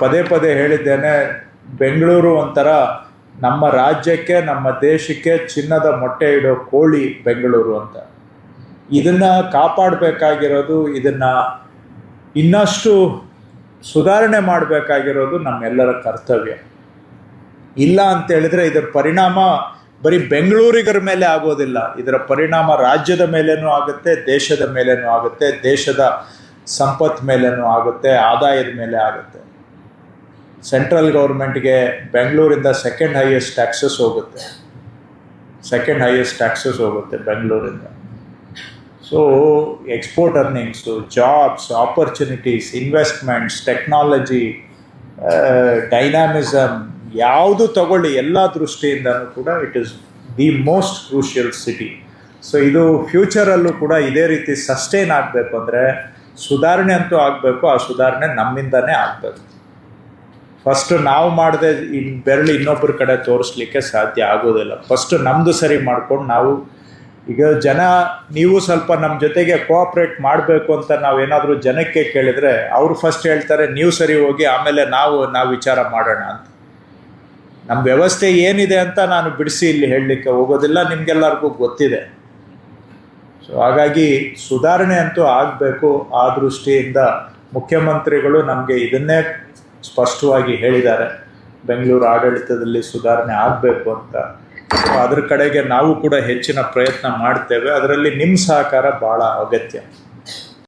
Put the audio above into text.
ಪದೇ ಪದೇ ಹೇಳಿದ್ದೇನೆ, ಬೆಂಗಳೂರು ಒಂಥರ ನಮ್ಮ ರಾಜ್ಯಕ್ಕೆ, ನಮ್ಮ ದೇಶಕ್ಕೆ ಚಿನ್ನದ ಮೊಟ್ಟೆ ಇಡೋ ಕೋಳಿ ಬೆಂಗಳೂರು ಅಂತ. ಇದನ್ನು ಕಾಪಾಡಬೇಕಾಗಿರೋದು, ಇದನ್ನು ಇನ್ನಷ್ಟು ಸುಧಾರಣೆ ಮಾಡಬೇಕಾಗಿರೋದು ನಮ್ಮೆಲ್ಲರ ಕರ್ತವ್ಯ. ಇಲ್ಲ ಅಂತೇಳಿದರೆ ಇದರ ಪರಿಣಾಮ ಬರೀ ಬೆಂಗಳೂರಿಗರ ಮೇಲೆ ಆಗೋದಿಲ್ಲ, ಇದರ ಪರಿಣಾಮ ರಾಜ್ಯದ ಮೇಲೇನೂ ಆಗುತ್ತೆ, ದೇಶದ ಮೇಲೇನೂ ಆಗುತ್ತೆ, ದೇಶದ ಸಂಪತ್ತು ಮೇಲೇನೂ ಆಗುತ್ತೆ, ಆದಾಯದ ಮೇಲೆ ಆಗುತ್ತೆ. ಸೆಂಟ್ರಲ್ ಗೌರ್ಮೆಂಟ್ಗೆ ಬೆಂಗಳೂರಿಂದ ಸೆಕೆಂಡ್ ಹೈಯೆಸ್ಟ್ ಟ್ಯಾಕ್ಸಸ್ ಹೋಗುತ್ತೆ ಬೆಂಗಳೂರಿಂದ. So export earnings, jobs, opportunities, investments, technology, dynamism, ಯಾವುದು ತಗೊಳ್ಳಿ ಎಲ್ಲ ದೃಷ್ಟಿಯಿಂದನೂ ಕೂಡ it is the most crucial city. So ಇದು ಫ್ಯೂಚರಲ್ಲೂ ಕೂಡ ಇದೇ ರೀತಿ ಸಸ್ಟೈನ್ ಆಗಬೇಕು ಅಂದರೆ ಸುಧಾರಣೆ ಅಂತೂ ಆಗಬೇಕು. ಆ ಸುಧಾರಣೆ ನಮ್ಮಿಂದನೇ ಆಗಬೇಕು. ಫಸ್ಟು ನಾವು ಮಾಡದೆ ಬೆರಳು ಇನ್ನೊಬ್ಬರ ಕಡೆ ತೋರಿಸ್ಲಿಕ್ಕೆ ಸಾಧ್ಯ ಆಗೋದಿಲ್ಲ. ಫಸ್ಟು ನಮ್ಮದು ಸರಿ ಮಾಡ್ಕೊಂಡು ನಾವು ಈಗ ನೀವು ಸ್ವಲ್ಪ ನಮ್ಮ ಜೊತೆಗೆ ಕೋಆಪ್ರೇಟ್ ಮಾಡಬೇಕು ಅಂತ ನಾವೇನಾದರೂ ಜನಕ್ಕೆ ಕೇಳಿದರೆ ಅವರು ಫಸ್ಟ್ ಹೇಳ್ತಾರೆ ನೀವು ಸರಿ ಹೋಗಿ, ಆಮೇಲೆ ನಾವು ವಿಚಾರ ಮಾಡೋಣ ಅಂತ. ನಮ್ಮ ವ್ಯವಸ್ಥೆ ಏನಿದೆ ಅಂತ ನಾನು ಬಿಡಿಸಿ ಇಲ್ಲಿ ಹೇಳಲಿಕ್ಕೆ ಹೋಗೋದಿಲ್ಲ, ನಿಮಗೆಲ್ಲರಿಗೂ ಗೊತ್ತಿದೆ. ಸೊ ಹಾಗಾಗಿ ಸುಧಾರಣೆ ಅಂತೂ ಆಗಬೇಕು. ಆ ದೃಷ್ಟಿಯಿಂದ ಮುಖ್ಯಮಂತ್ರಿಗಳು ನಮಗೆ ಇದನ್ನೇ ಸ್ಪಷ್ಟವಾಗಿ ಹೇಳಿದ್ದಾರೆ, ಬೆಂಗಳೂರು ಆಡಳಿತದಲ್ಲಿ ಸುಧಾರಣೆ ಆಗಬೇಕು ಅಂತ. ಅದ್ರ ಕಡೆಗೆ ನಾವು ಕೂಡ ಹೆಚ್ಚಿನ ಪ್ರಯತ್ನ ಮಾಡ್ತೇವೆ. ಅದರಲ್ಲಿ ನಿಮ್ಮ ಸಹಕಾರ ಭಾಳ ಅಗತ್ಯ.